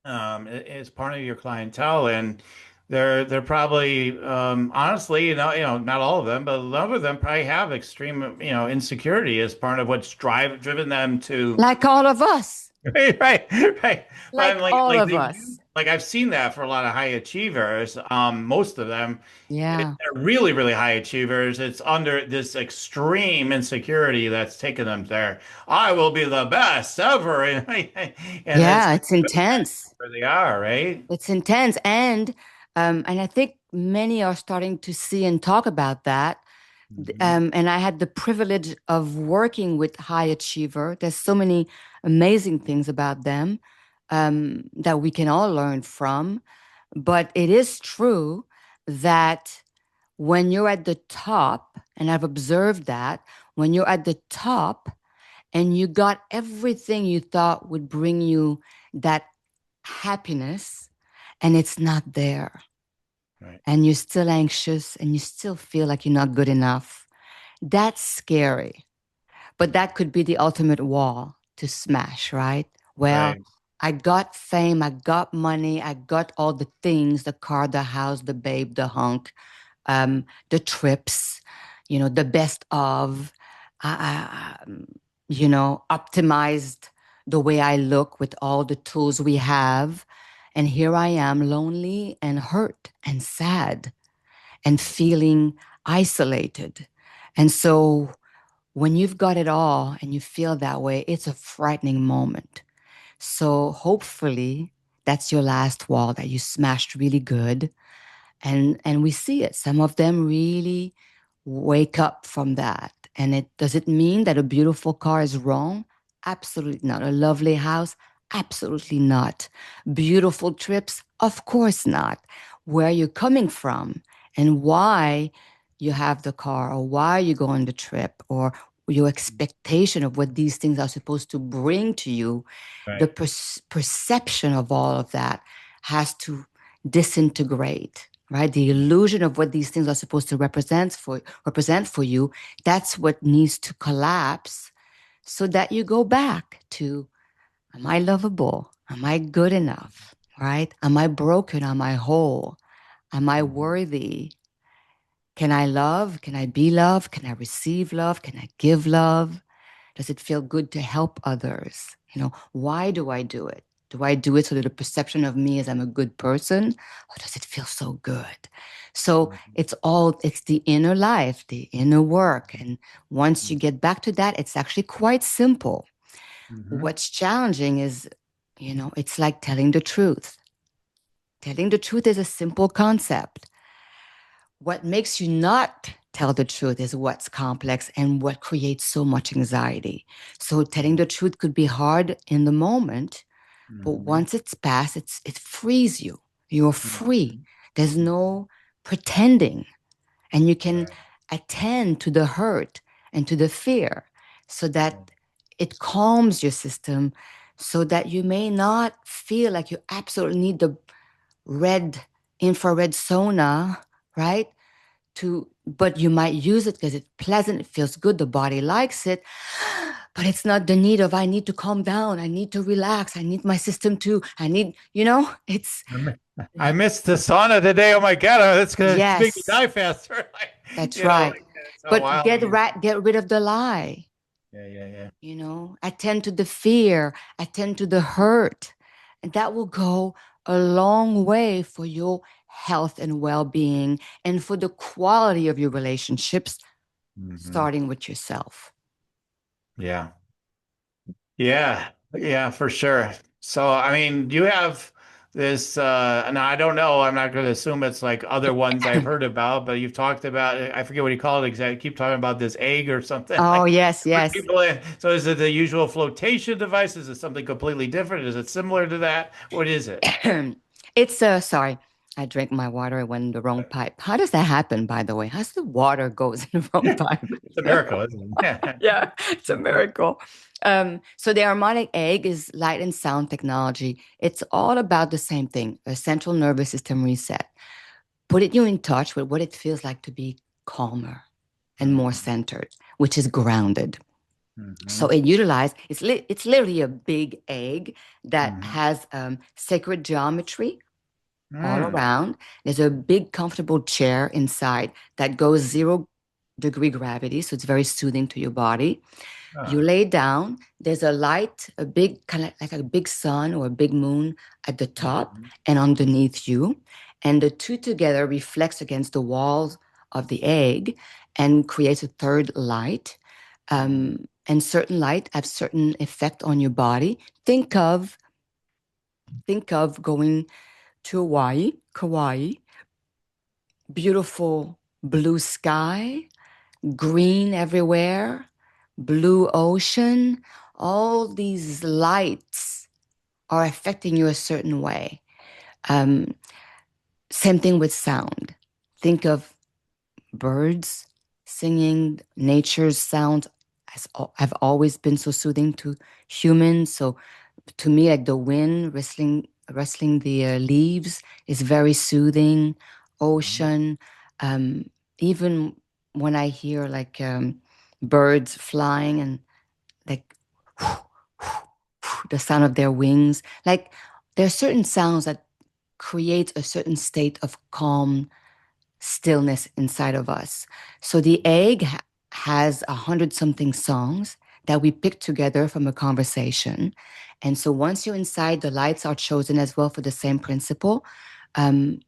as part of your clientele, and they're probably honestly, not all of them, but a lot of them probably have extreme, insecurity as part of what's driven them to Like all of us. right, right. But I'm Like all of us. like I've seen that for a lot of high achievers. Most of them, if Yeah. they're really, really high achievers, it's under this extreme insecurity that's taken them there. I will be the best ever, and it's Yeah, it's intense. where they are, right? It's intense. And I think many are starting to see and talk about that. Hmm. And I had the privilege of working with high achiever. There's so many amazing things about them that we can all learn from. But it is true that when you're at the top, and I've observed that when you're at the top and you got everything you thought would bring you that happiness, and it's not there, Right, and you're still anxious and you still feel like you're not good enough, that's scary. But right, that could be the ultimate wall to smash, right? Well, right. I got fame, I got money, I got all the things, the car, the house, the babe, the hunk, the trips, the best of, optimized the way I look with all the tools we have. And here I am, lonely and hurt and sad and feeling isolated. And so when you've got it all and you feel that way, it's a frightening moment. So hopefully that's your last wall that you smashed really good. And we see it. Some of them really wake up from that. And it does it mean that a beautiful car is wrong? Absolutely not. A lovely house? Absolutely not. Beautiful trips? Of course not. Where you're coming from and why you have the car or why you go on the trip or your expectation of what these things are supposed to bring to you, the Right. perception of all of that has to disintegrate, right? The illusion of what these things are supposed to represent for you, that's what needs to collapse so that you go back to, am I lovable? Am I good enough? Right? Am I broken? Am I whole? Am I Mhm. worthy? Can I love? Can I be loved? Can I receive love? Can I give love? Does it feel good to help others? Why do I do it? Do I do it so that the perception of me is I'm a good person? Or does it feel so good? So Mhm. it's the inner life, the inner work. And once you Mhm. get back to that, it's actually quite simple. Mhm. What's challenging is, it's like telling the truth. Telling the truth is a simple concept. What makes you not tell the truth is what's complex and what creates so much anxiety. So telling the truth could be hard in the moment, but Mhm. once it's passed, it frees you. You're free. Mhm. There's Mhm. no pretending, and you can Right. attend to the hurt and to the fear so Right. that it calms your system so that you may not feel like you absolutely need the red infrared sauna, right? But you might use it because it's pleasant, it feels good, the body likes it. But it's not the need of I need to calm down, I need to relax, I need my system to, I need, it's I mi- I missed the sauna today. Oh my God, that's gonna make me yes, die faster. that's right. It's so But wild. get rid of the lie, Yeah, yeah, yeah. attend to the fear, attend to the hurt. And that will go a long way for your health and well-being and for the quality of your relationships, Hmm. starting with yourself. Yeah, yeah, yeah, for sure. So, I mean, you have this, and I don't know, I'm not going to assume it's like other ones I've heard about, but you've talked about, I forget what you call it exactly. Keep talking about this egg or something Oh, like yes, put yes. people in. So, is it the usual flotation device? Is it something completely different? Is it similar to that? What is it? It's sorry, I drank my water. It went in the wrong pipe. How does that happen, by the way? How's the water goes in the wrong pipe? It's a miracle, isn't it? Yeah, it's a miracle. So the harmonic egg is light and sound technology. It's all about the same thing, a central nervous system reset. Put you in touch with what it feels like to be calmer and more Mhm. centered, which is grounded. So Mhm. it utilized it's literally a big egg that Mhm. has sacred geometry all Mm. around. There's a big comfortable chair inside that goes 0 degree gravity, so it's very soothing to your body. You Ah. lay down, there's a light, a big kind of like a big sun or a big moon at the top Mhm. and underneath you. And the two together reflects against the walls of the egg and creates a third light. Mhm. And certain light have certain effect on your body. Think of think of going to Hawaii, Kauai, beautiful blue sky, green everywhere, blue ocean. All these lights are affecting you a certain way. Um, Same thing with sound. Think of birds singing, nature's sound have always been so soothing to humans. So to me, like the wind rustling the leaves is very soothing. Mhm. Ocean, um, even when I hear like birds flying and like the sound of their wings, like there are certain sounds that create a certain state of calm stillness inside of us. So the egg has 100 something songs that we pick together from a conversation. And so once you're inside, the lights are chosen as well for the same principle. Um,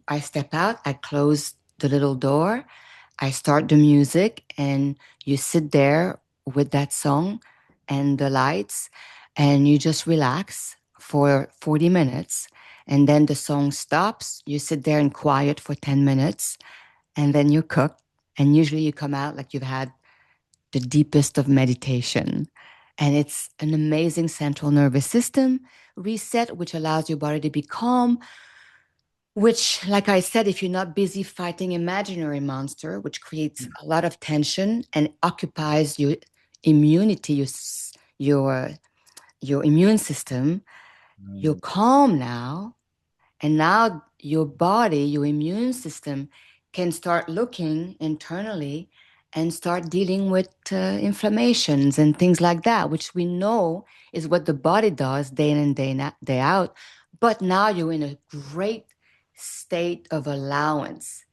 I step out, I close the little door, I start the music, and you sit there with that song and the lights, and you just relax for 40 minutes. And then the song stops. You sit there in quiet for 10 minutes, and then you cook. And usually you come out like you've had the deepest of meditation. And it's an amazing central nervous system reset, which allows your body to be calm, which, like I said, if you're not busy fighting imaginary monster, which creates a lot of tension and occupies your immunity, your your immune system, you're Mhm. calm now. And now your body, your immune system can start looking internally and start dealing with inflammations and things like that, which we know is what the body does day in and day out. But now you're in a great state of allowance.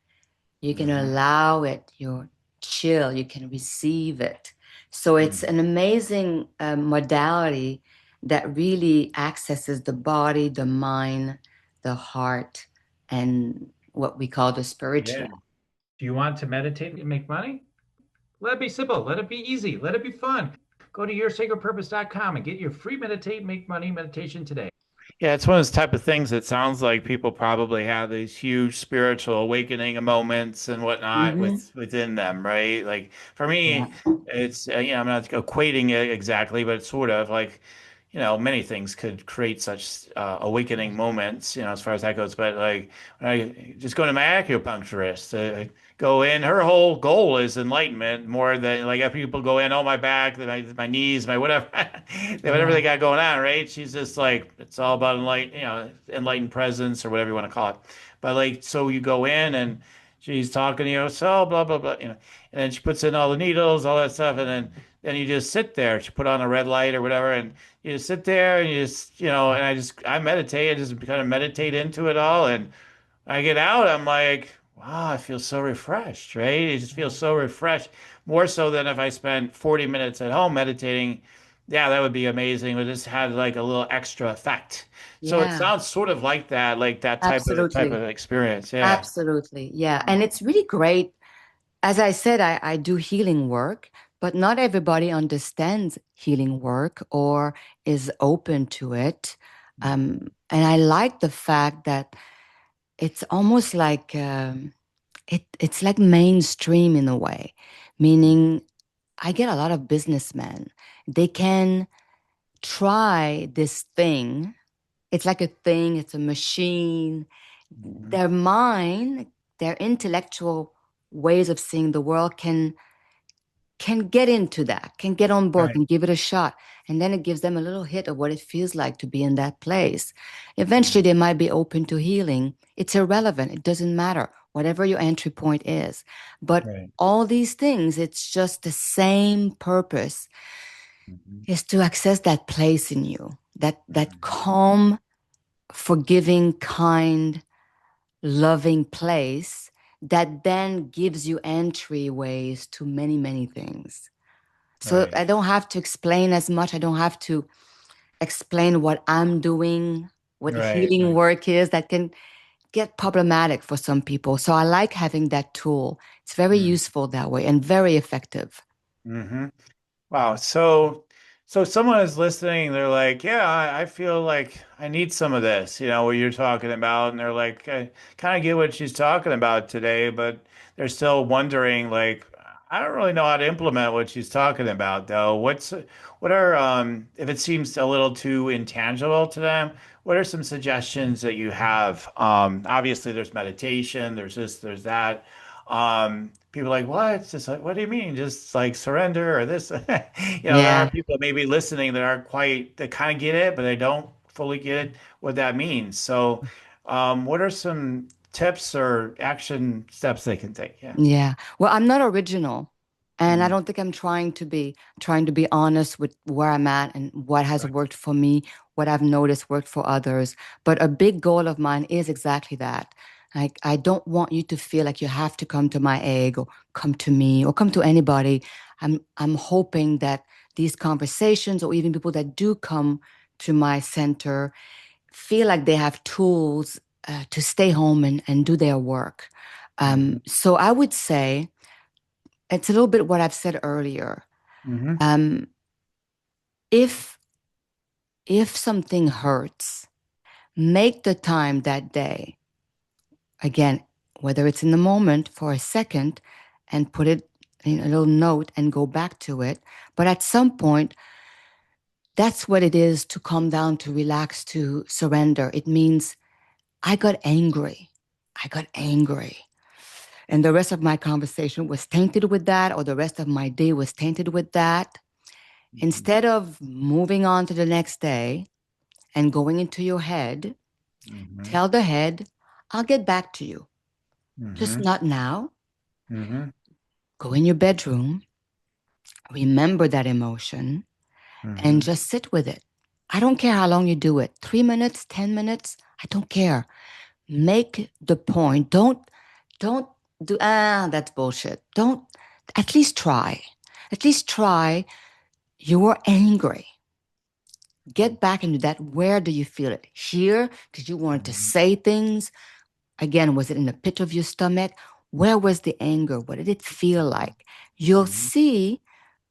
You can Mhm. allow it, you're chill, you can receive it. So it's Mhm. an amazing modality that really accesses the body, the mind, the heart, and what we call the Yeah. spiritual. Do you want to meditate and make money? Let it be simple. Let it be easy. Let it be fun. Go to yoursacredpurpose.com and get your free meditate, make money meditation today. Yeah, it's one of those type of things that sounds like people probably have these huge spiritual awakening moments and whatnot Hmm. within them, right? Like for Yeah. me, it's I'm not equating it exactly, but it's sort of like, many things could create such awakening moments, as far as that goes. But like when I just go to my acupuncturist, go in, her whole goal is enlightenment more than like if people go in, oh, my back, my knees, my whatever, whatever they Yeah. got going on, right? She's just like, it's all about enlightened presence or whatever you want to call it. But like, so you go in and she's talking to you, so blah, blah, blah, and then she puts in all the needles, all that stuff. And then you just sit there. She put on a red light or whatever. And you just sit there and you just, and I meditate, I just kind of meditate into it all. And I get out, I'm like, wow, I feel so refreshed, right? It just feels so refreshed, more so than if I spent 40 minutes at home meditating. Yeah, that would be amazing. But just had like a little extra effect. So it Yeah. sounds sort of like that type of Absolutely. experience. Yeah. Absolutely. Yeah. And it's really great. As I said, I do healing work, But not everybody understands healing work or is open to it. And I like the fact that it's almost like it's like mainstream in a way, meaning I get a lot of businessmen. They can try this thing. It's like a thing, it's a machine. Mhm. Their mind, their intellectual ways of seeing the world can get into that, can get on board, Right. can give it a shot. And then it gives them a little hit of what it feels like to be in that place. Eventually, Mhm. they might be open to healing. It's irrelevant. It doesn't matter, whatever your entry point is. But Right. all these things, it's just the same purpose Mhm. is to access that place in you, that Mhm. calm, forgiving, kind, loving place that then gives you entryways to many, many things. So Right. I don't have to explain as much. I don't have to explain what I'm doing, what Right. healing Right. work is that can get problematic for some people. So I like having that tool. It's very useful that way and very effective. Mm-hmm. Wow. So someone is listening, they're like, yeah, I feel like I need some of this, what you're talking about. And they're like, I kind of get what she's talking about today, but they're still wondering, like, I don't really know how to implement what she's talking about, though. What are, if it seems a little too intangible to them, what are some suggestions that you have? Obviously there's meditation, there's this, there's that. People are like, what? It's just like, what do you mean? Just like surrender or this? There are Yeah. people maybe listening that aren't quite, that kind of get it, but they don't fully get it, what that means. So, what are some tips or action steps they can take? Yeah. Yeah. Well, I'm not original. And I Mm, don't think I'm trying to be honest with where I'm at and what has right. worked for me, what I've noticed worked for others. But a big goal of mine is exactly that. Like I don't want you to feel like you have to come to my egg or come to me or come to anybody. I'm hoping that these conversations or even people that do come to my center feel like they have tools to stay home and do their work. Mm-hmm. So I would say it's a little bit what I've said earlier. Mm-hmm. Um, if if something hurts, make the time that day again, whether it's in the moment for a second, and put it in a little note and go back to it. But at some point, that's what it is to calm down, to relax, to surrender. It means I got angry. I got angry. And the rest of my conversation was tainted with that, or the rest of my day was tainted with that. Instead of moving on to the next day and going into your head, Mm-hmm. tell the head, I'll get back to you. Just Mm-hmm. not now. Mm-hmm. Go in your bedroom, remember that emotion, and Mm-hmm. just sit with it. I don't care how long you do it 3 minutes, 10 minutes, I don't care. Make the point. Don't do, that's bullshit. Don't, at least try. At least try. You were angry. Get back into that. Where do you feel it? Here? Because you wanted to Mm-hmm. say things. Again, was it in the pit of your stomach? Where was the anger? What did it feel like? You'll Mm-hmm. see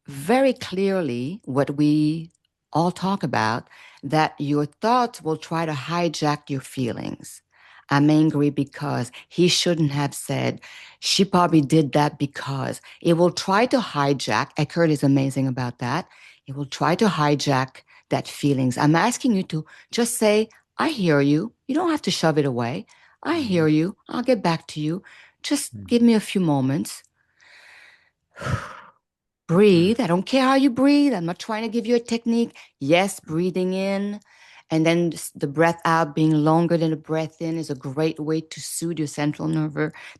very clearly what we all talk about, that your thoughts will try to hijack your feelings. I'm angry because he shouldn't have said, she probably did that because it will try to hijack. Eckhart is amazing about that. It will try to hijack that feelings. I'm asking you to just say, I hear you. You don't have to shove it away. I Mm-hmm. hear you. I'll get back to you. Just give me a few moments. Mm-hmm. Breathe. I don't care how you breathe. I'm not trying to give you a technique. Yes, breathing in and then the breath out being longer than the breath in is a great way to soothe your central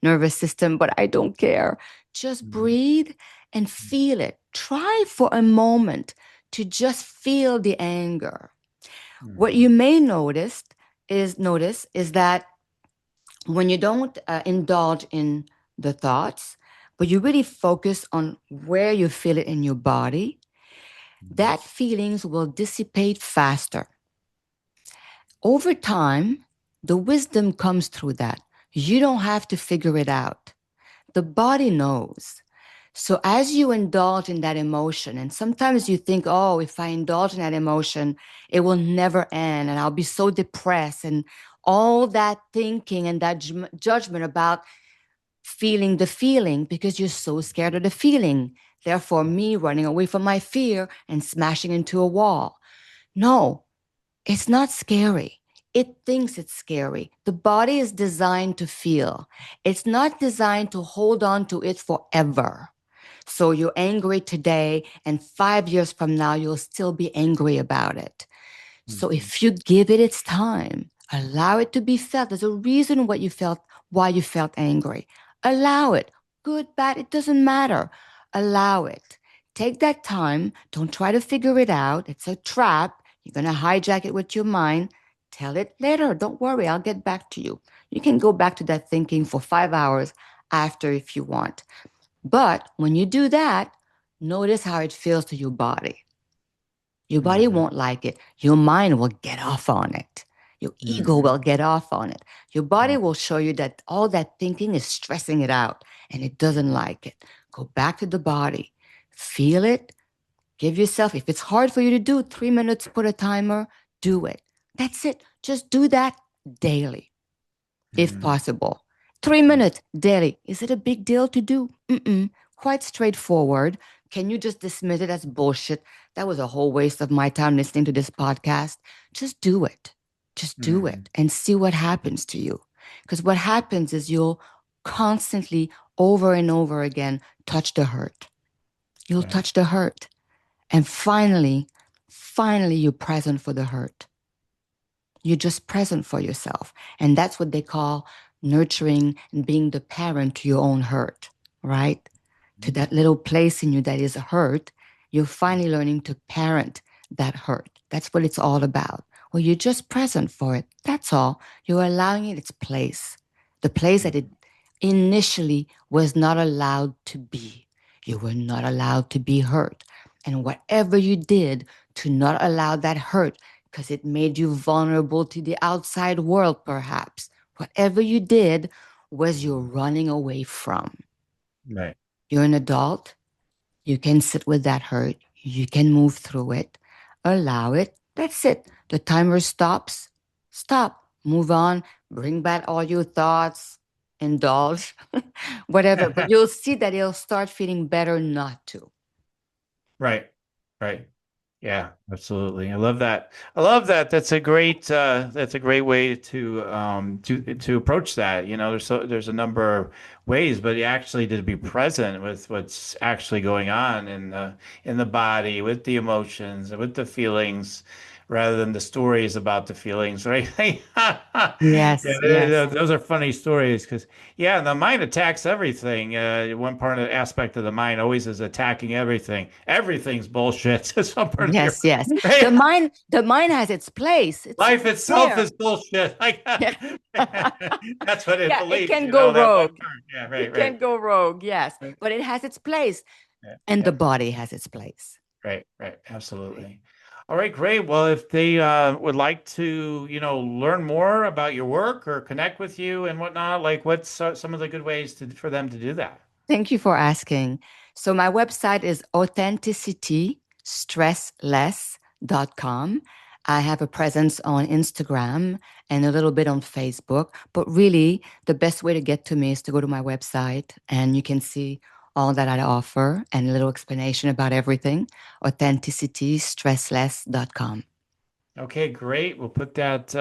nervous system, but I don't care. Just breathe and feel it. Try for a moment to just feel the anger. What Mm-hmm. you may notice is that when you don't indulge in the thoughts, but you really focus on where you feel it in your body, that feelings will dissipate faster. Over time, the wisdom comes through that. You don't have to figure it out. The body knows. So as you indulge in that emotion, and sometimes you think, oh, if I indulge in that emotion, it will never end and I'll be so depressed and all that thinking and that judgment about feeling the feeling because you're so scared of the feeling. Therefore, me running away from my fear and smashing into a wall. No, it's not scary. It thinks it's scary. The body is designed to feel. It's not designed to hold on to it forever. So you're angry today, and 5 years from now, you'll still be angry about it. So Mhm. if you give it its time, allow it to be felt. There's a reason why you felt angry. Allow it. Good, bad, it doesn't matter. Allow it. Take that time. Don't try to figure it out. It's a trap. You're going to hijack it with your mind. Tell it later. Don't worry. I'll get back to you. You can go back to that thinking for 5 hours after if you want. But when you do that, notice how it feels to your body. Your body Mhm. won't like it. Your mind will get off on it. Your ego Mhm. will get off on it. Your body Mhm. will show you that all that thinking is stressing it out and it doesn't like it. Go back to the body. Feel it. Give yourself, if it's hard for you to do, 3 minutes, put a timer, do it. That's it. Just do that daily if Mhm. possible. 3 minutes daily. Is it a big deal to do? Mm-mm. Quite straightforward. Can you just dismiss it as bullshit? That was a whole waste of my time listening to this podcast. Just do it. Just do Mhm. it and see what happens to you. Because what happens is you'll constantly, over and over again, touch the hurt. You'll Right. touch the hurt. And finally, you're present for the hurt. You're just present for yourself. And that's what they call nurturing and being the parent to your own hurt, right? To that little place in you that is hurt, you're finally learning to parent that hurt. That's what it's all about. Well, you're just present for it. That's all. You're allowing it its place, the place that it Mhm. initially was not allowed to be. You were not allowed to be hurt. And whatever you did to not allow that hurt, because it made you vulnerable to the outside world, perhaps, whatever you did was you're running away from. Right. You're an adult. You can sit with that hurt. You can move through it. Allow it. That's it. The timer stops. Stop. Move on. Bring back all your thoughts. Indulge. Whatever. But you'll see that it'll start feeling better not to. Right. Right. Yeah, absolutely. I love that. I love that. That's a great way to approach that. You know, there's a number of ways, but actually to be present with what's actually going on in the body, with the emotions, with the feelings, rather than the stories about the feelings, right? Yeah, Yes, yes. those are funny stories because yeah, the mind attacks everything. One part of the aspect of the mind always is attacking everything. Everything's bullshit. It's some part of your Yes, yes. right? The mind has its place. Life It's itself there. is bullshit. Like Yeah. that's what it Yeah, it believes, can you go know, that one rogue. part. Yeah, right, It right. can go rogue, yes. But it has its place. Yeah, And the yeah. body has its place. Right, right, Right. absolutely. All right, great. Well, if they would like to, you know, learn more about your work or connect with you and whatnot, like what's some of the good ways for them to do that? Thank you for asking. So my website is authenticitystressless.com. I have a presence on Instagram and a little bit on Facebook, but really the best way to get to me is to go to my website and you can see all that I offer and a little explanation about everything. Authenticitystressless.com. Okay, great. We'll put that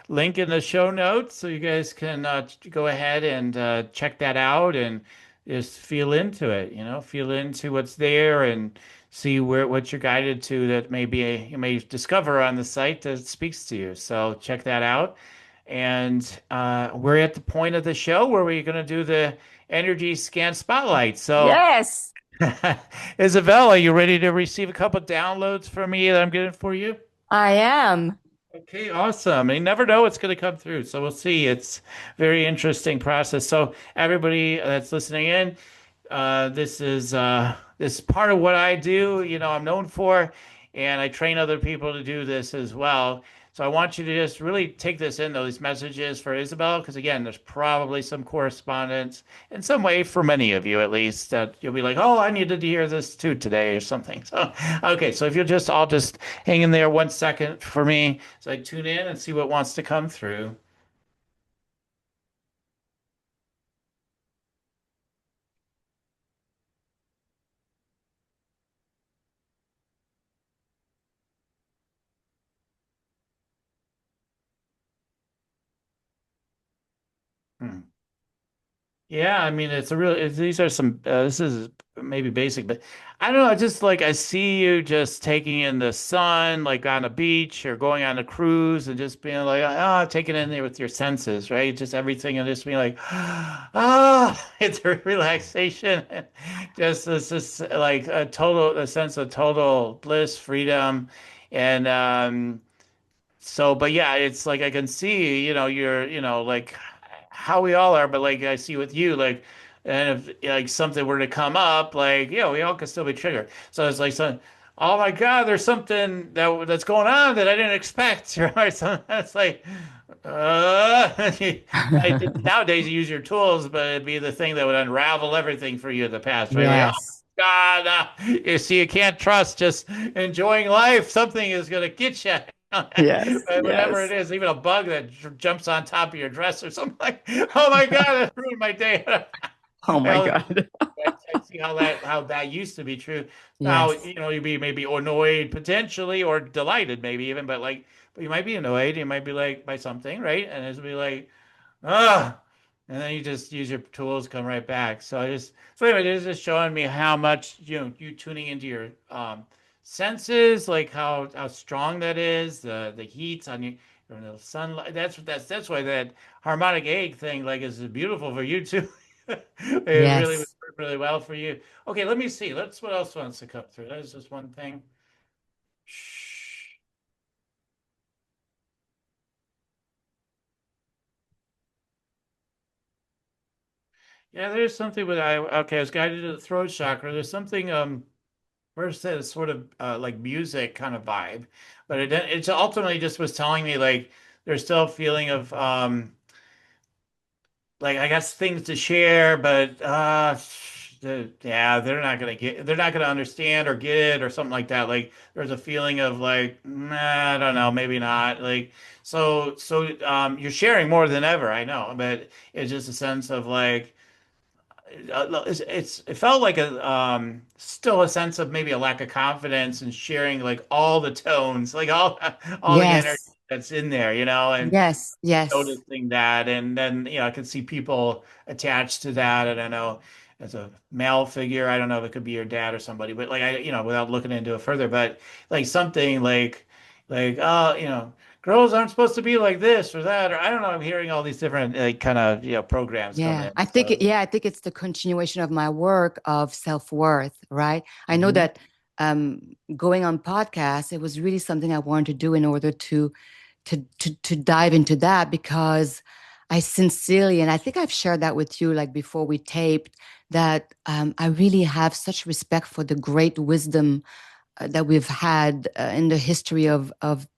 link in the show notes so you guys can go ahead and check that out and just feel into it, you know, feel into what's there and see where what you're guided to that maybe you may discover on the site that speaks to you. So check that out. And we're at the point of the show where we're going to do the energy scan spotlight. So, Yes, Isabel, are you ready to receive a couple downloads from me that I'm getting for you? I am. Okay, awesome. You never know what's going to come through. So we'll see. It's very interesting process. So everybody that's listening in, this is part of what I do, you know, I'm known for, and I train other people to do this as well. So I want you to just really take this in, those messages for Isabel, because again, there's probably some correspondence in some way for many of you at least that you'll be like, oh, I needed to hear this too today or something. So, okay, so if you'll just all just hang in there 1 second for me, so I tune in and see what wants to come through. Hmm. Yeah, I mean, it's a real, these are some, this is maybe basic, but I don't know, just like I see you just taking in the sun, like on a beach or going on a cruise and just being like, ah, taking it in there with your senses, right? Just everything and just being like, ah, it's a relaxation. Just this like a sense of total bliss, freedom. And, so, but yeah, it's like I can see, you're, like how we all are, but like I see with you, like, and if like something were to come up, like, we all could still be triggered. So it's like, oh my God, there's something that's going on that I didn't expect, right? So it's like, nowadays you use your tools, but it'd be the thing that would unravel everything for you in the past, right? Like, oh Yes. God, you see, you can't trust just enjoying life. Something is going to get you. Yes. Whatever it Yes. is, even a bug that jumps on top of your dress or something like, oh my God, that ruined my day. Oh my Well, God. I see how that used to be true. Now, Yes. you'd be maybe annoyed potentially or delighted maybe even, but you might be annoyed. You might be like by something, right? And it's be like, ah, and then you just use your tools, come right back. So anyway, this is just showing me how much you tuning into your senses, like how strong that is, the heat on you, the sunlight. That's why that harmonic egg thing like is beautiful for you too. It really would Yes. work really well for you. Okay, let me see. What else wants to come through. That is just one thing. Shh. Yeah, there's something with I was guided to the throat chakra. There's something first said it's sort of like music kind of vibe, but it's ultimately just was telling me like there's still a feeling of like I guess things to share, but yeah, they're not gonna understand or get it or something like that. Like there's a feeling of like, nah, I don't know, maybe not. Like you're sharing more than ever, I know, but it's just a sense of like it felt like a still a sense of maybe a lack of confidence in sharing like all the tones, like all the energy Yes. that's in there, and Yes. Yes. noticing that. And then, I can see people attached to that. And I know as a male figure, I don't know if it could be your dad or somebody, but like without looking into it further, but like something oh, girls aren't supposed to be like this or that, or I don't know. I'm hearing all these different like kind of programs coming Yeah, in. I think So I think it's the continuation of my work of self-worth, right? I know mhm, that going on podcasts, it was really something I wanted to do in order to dive into that because I sincerely, and I think I've shared that with you like before we taped, that I really have such respect for the great wisdom that we've had in the history of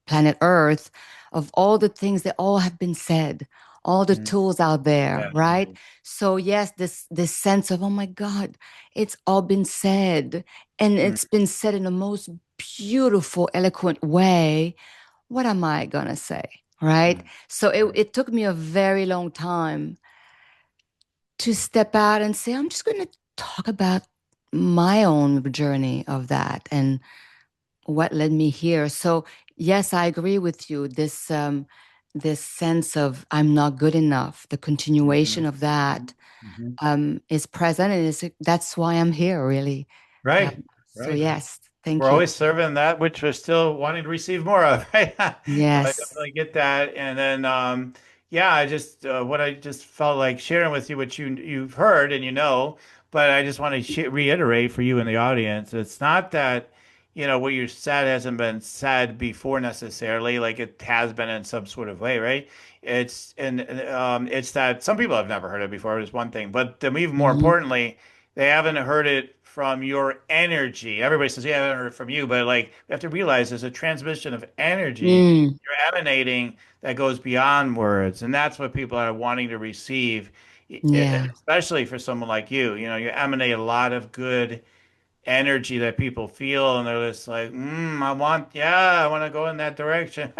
planet Earth, of all the things that all have been said, all the mhm, tools out there, yeah, right? So yes, this sense of, oh my God, it's all been said, and mhm, it's been said in the most beautiful, eloquent way. What am I gonna say, right? mhm, So it mhm, it took me a very long time to step out and say, I'm just gonna talk about my own journey of that and what led me here. So yes, I agree with you. This sense of I'm not good enough, the continuation mhm, of that mhm. is present, and that's why I'm here, really. Right, So right. yes, We're thank you. always serving that which we're still wanting to receive more of, right? So I Yes. definitely get that. And then, yeah, I just what I just felt like sharing with you, which you've heard and but I just want to reiterate for you in the audience. It's not that what you said hasn't been said before necessarily, like it has been in some sort of way, right? It's that some people have never heard it before. Is one thing, but then even more Mhm. importantly, they haven't heard it from your energy. Everybody says, yeah, I haven't heard from you, but like we have to realize there's a transmission of energy Mm, you're emanating that goes beyond words. And that's what people are wanting to receive, yeah. especially for someone like you. You know, you emanate a lot of good energy that people feel, and they're just like, I want to go in that direction.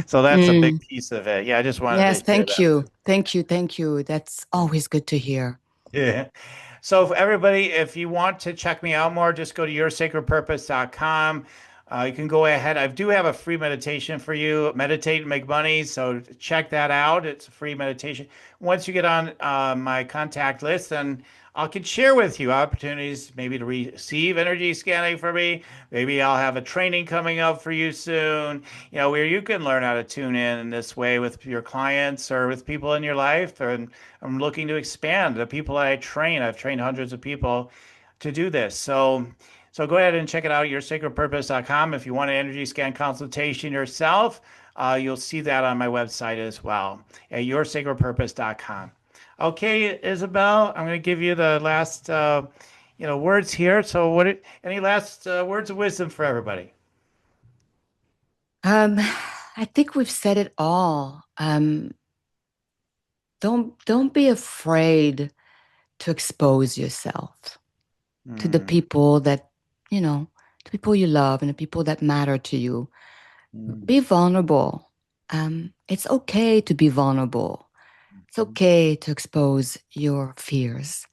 So that's a big Mm. piece of it. Yeah, I just wanted Yes, to share thank that. you. Thank you. Thank you. That's always good to hear. Yeah. So for everybody, if you want to check me out more, just go to yoursacredpurpose.com. You can go ahead. I do have a free meditation for you, meditate and make money. So check that out. It's a free meditation. Once you get on my contact list, then I can share with you opportunities maybe to receive energy scanning for me. Maybe I'll have a training coming up for you soon, you know, where you can learn how to tune in this way with your clients or with people in your life. And I'm looking to expand the people that I train. I've trained hundreds of people to do this. So go ahead and check it out, yoursacredpurpose.com. If you want an energy scan consultation yourself, you'll see that on my website as well at yoursacredpurpose.com. Okay, Isabelle, I'm going to give you the last, words here. So, any last words of wisdom for everybody? Um, I think we've said it all. Don't be afraid to expose yourself to the Mm, people that, the people you love and the people that matter to you. mm, Be vulnerable. It's okay to be vulnerable. It's mm, okay to expose your fears.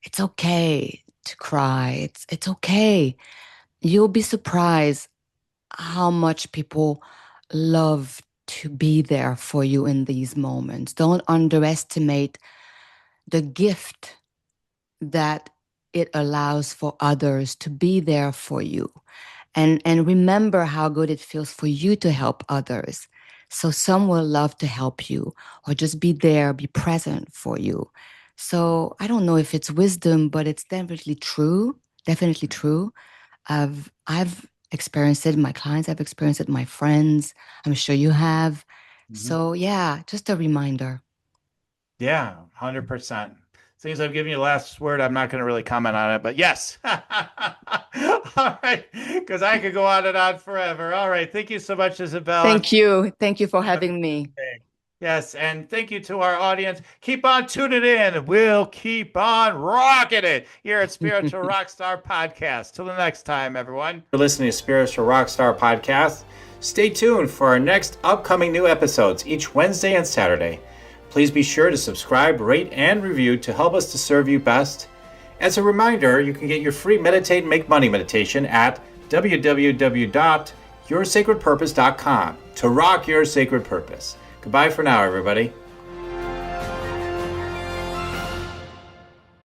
It's okay to cry. It's okay. You'll be surprised how much people love to be there for you in these moments. Don't underestimate the gift that it allows for others to be there for you. And remember how good it feels for you to help others. So some will love to help you or just be there, be present for you. So I don't know if it's wisdom, but it's definitely true. Definitely true. I've experienced it. My clients have experienced it. My friends. I'm sure you have. mm. So yeah, just a reminder. Yeah, 100%. Since I've given you the last word, I'm not going to really comment on it, but yes. All right, because I could go on and on forever. All right, thank you so much, Isabella. Thank you. Thank you for Have a having great me. day. Yes, and thank you to our audience. Keep on tuning in. We'll keep on rocking it here at Spiritual Rockstar Podcast. Till the next time, everyone. You're listening to Spiritual Rockstar Podcast. Stay tuned for our next upcoming new episodes each Wednesday and Saturday. Please be sure to subscribe, rate, and review to help us to serve you best. As a reminder, you can get your free Meditate and Make Money meditation at www.yoursacredpurpose.com to rock your sacred purpose. Goodbye for now, everybody.